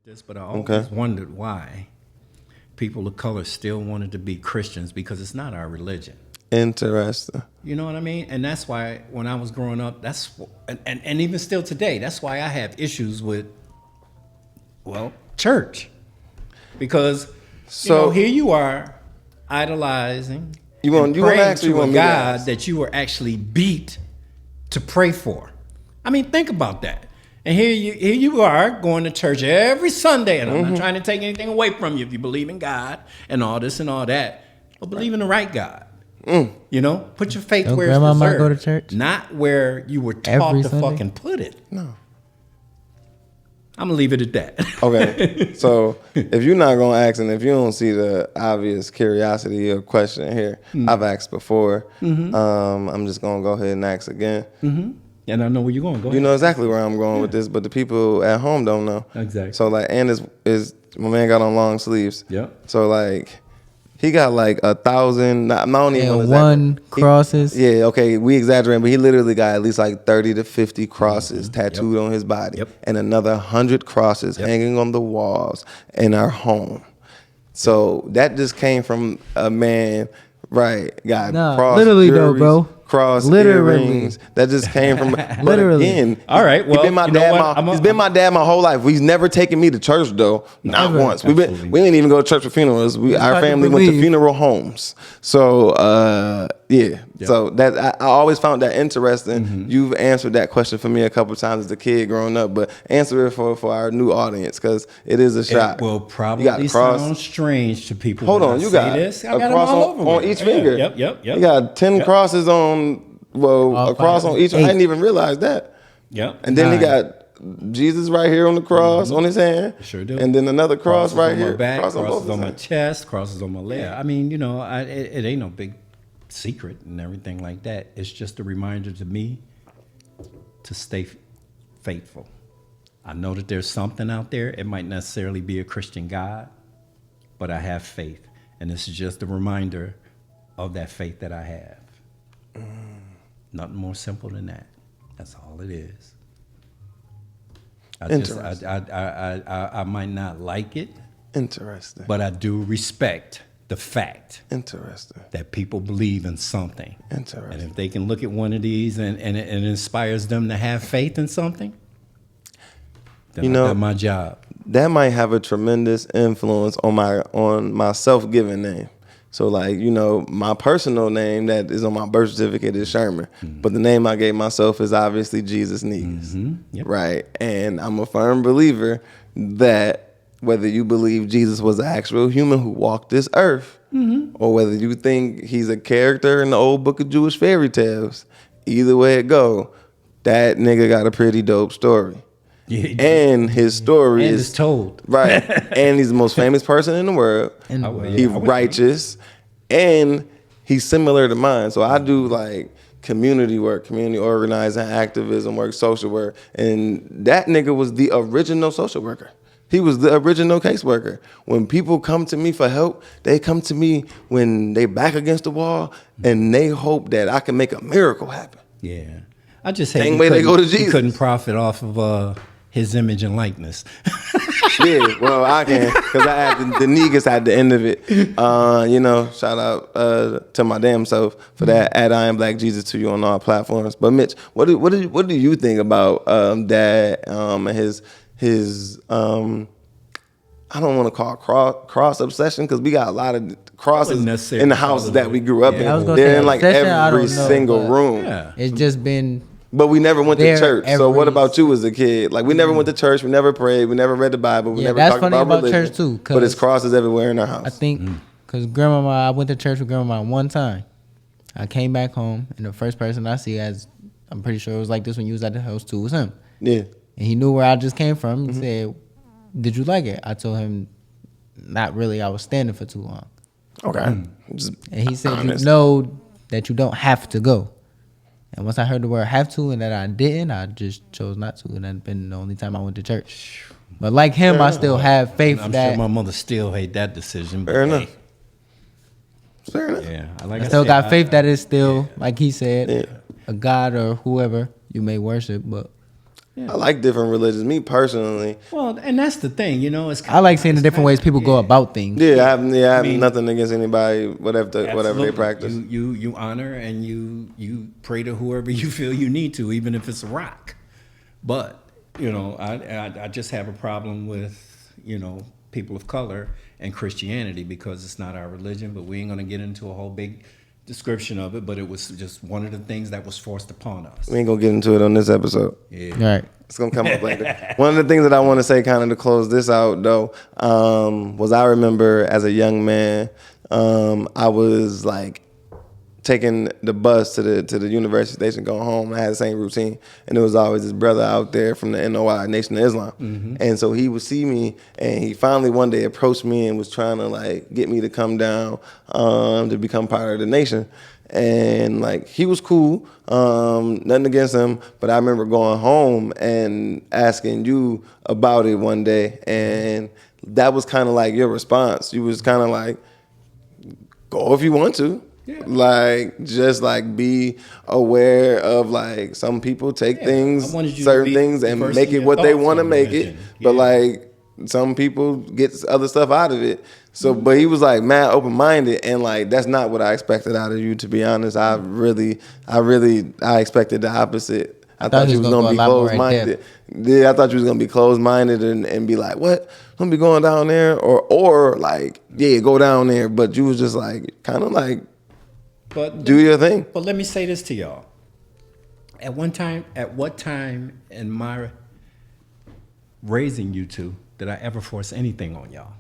this, but I Okay. always wondered why people of color still wanted to be Christians because it's not our religion. Interesting. You know what I mean? And that's why when I was growing up, and even still today, that's why I have issues with, well, church. Because, here you are idolizing You want and praying to ask or you to a want me to God ask? that you were actually beat to pray for. I mean, think about that. And here you are going to church every Sunday, and I'm not trying to take anything away from you if you believe in God and all this and all that, but believe in the right God. Put your faith Don't where it's grandmama deserved, go to church? not where you were taught Every to Sunday? fucking put it. No. I'm gonna leave it at that. Okay. So if you're not gonna ask, and if you don't see the obvious curiosity or question here, I've asked before. I'm just gonna go ahead and ask again. And I know where you're going. Go ahead. You know exactly where I'm going with this, but the people at home don't know. Exactly. So and is my man got on long sleeves. Yep. So he got 1,000. I don't even know And exactly. one crosses. Yeah, okay, we exaggerating, but he literally got at least 30 to 50 crosses tattooed on his body, Yep. and another 100 crosses hanging on the walls in our home. So that just came from a man, right? Got Nah, cross literally though, jewelries, bro. cross Literally. earrings. That just came from. But Literally. again, All right, well, he's been my you know dad. what? He's been my dad my whole life. He's never taken me to church though, not Never. once. Absolutely. We didn't even go to church for funerals. Our hard to family went to believe. funeral homes. So yeah. So that I always found that interesting. You've answered that question for me a couple times as a kid growing up, but answer it for our new audience because it is a shock. It will You got probably the cross. sound strange to people. Hold when on, I you say got this. I a got them cross all over on with. each finger. Yep. You got 10 crosses on. Well, All a cross five. on each. I 8. didn't even realize that. Yep. And then he 9. got Jesus right here on the cross on his hand. Sure do. And then another cross Crosses right on here. my back, cross on both crosses his on my hands. chest, crosses on my leg. I mean, it ain't no big secret and everything like that. It's just a reminder to me to stay faithful. I know that there's something out there. It might necessarily be a Christian God, but I have faith. And this is just a reminder of that faith that I have. Nothing more simple than that. That's all it is. Interesting. I might not like it, Interesting. but I do respect the fact Interesting. that people believe in something. Interesting. And if they can look at one of these and it inspires them to have faith in something, then I got my job. That might have a tremendous influence on my self-given name. So my personal name that is on my birth certificate is Sherman, but the name I gave myself is obviously Jesus Negus, Yep. right? And I'm a firm believer that whether you believe Jesus was an actual human who walked this earth, or whether you think he's a character in the old book of Jewish fairy tales, either way it go, that nigga got a pretty dope story. And his story And is it's told. right, and he's the most famous person in the world. In the I would- world. He's I would- righteous, and he's similar to mine. So I do community work, community organizing, activism work, social work, and that nigga was the original social worker. He was the original caseworker. When people come to me for help, they come to me when they back against the wall and they hope that I can make a miracle happen. Yeah. I just hate Same he way they couldn't- go to he Jesus. couldn't profit off of his image and likeness. Yeah, well, I can because I had the Negus at the end of it. Shout out to my damn self for that. At I Am Black Jesus to you on all platforms. But Mitch, what do you think about Dad and his I don't want to call it cross obsession because we got a lot of crosses Wouldn't necessarily in the call houses it that we grew up yeah. in. I was gonna They're say in obsession, I every don't know, single but- room. Yeah. It's just been But we never went to There church. So every- what about you as a kid? We never went to church. We never prayed. We never read the Bible. We Yeah, never that's talked funny about about religion. church, too, But it's 'cause crosses everywhere in our house. I think because grandmama, I went to church with grandma one time. I came back home, and the first person I see, as I'm pretty sure it was like this when you was at the house too, was him. Yeah. And he knew where I just came from. He said, "Did you like it?" I told him, "Not really. I was standing for too long." Okay. Just And he said, honest. "You know that you don't have to go." And once I heard the word "have to" and that I didn't, I just chose not to, and that's been the only time I went to church. But like him, I still have faith I'm that sure my mother still hate that decision. But Fair hey, enough. Fair enough. Yeah, I still got faith that it's still, yeah. like he said, Yeah. a God or whoever you may worship. But I like different religions. Me personally, Well, and that's the thing, you know. It's I like seeing the different ways people go about things. I have mean, nothing against anybody, whatever they Absolutely. practice. You honor and you pray to whoever you feel you need to, even if it's a rock. But you know, I just have a problem with, you know, people of color and Christianity because it's not our religion. But we ain't gonna get into a whole big description of it. But it was just one of the things that was forced upon us. We ain't gonna get into it on this episode. Yeah. Right. It's gonna come up later. One of the things that I want to say, kind of to close this out, though, was I remember as a young man, I was like taking the bus to the university station, going home. I had the same routine, and there was always this brother out there from the NOI, Nation of Islam, and so he would see me, and he finally one day approached me and was trying to like get me to come down to become part of the nation. And like he was cool, nothing against him, but I remember going home and asking you about it one day, and that was kind of like your response. You was kind of like, go if you want to. Yeah. Like just like be aware of like some people take I things, wanted you to certain be things, and first make in it your what they thoughts want to on make it. religion. But Yeah. like some people get other stuff out of it. So, but he was like mad open minded, and like that's not what I expected out of you. To be honest, I expected the opposite. I thought you was gonna be go a lot more closed in minded. Yeah, I thought you was gonna be closed minded and be like, what? I'm gonna be going down there, or like, yeah, go down there. But you was just like, kind of like, But do your thing. But let me say this to y'all. At what time in my raising you two did I ever force anything on y'all?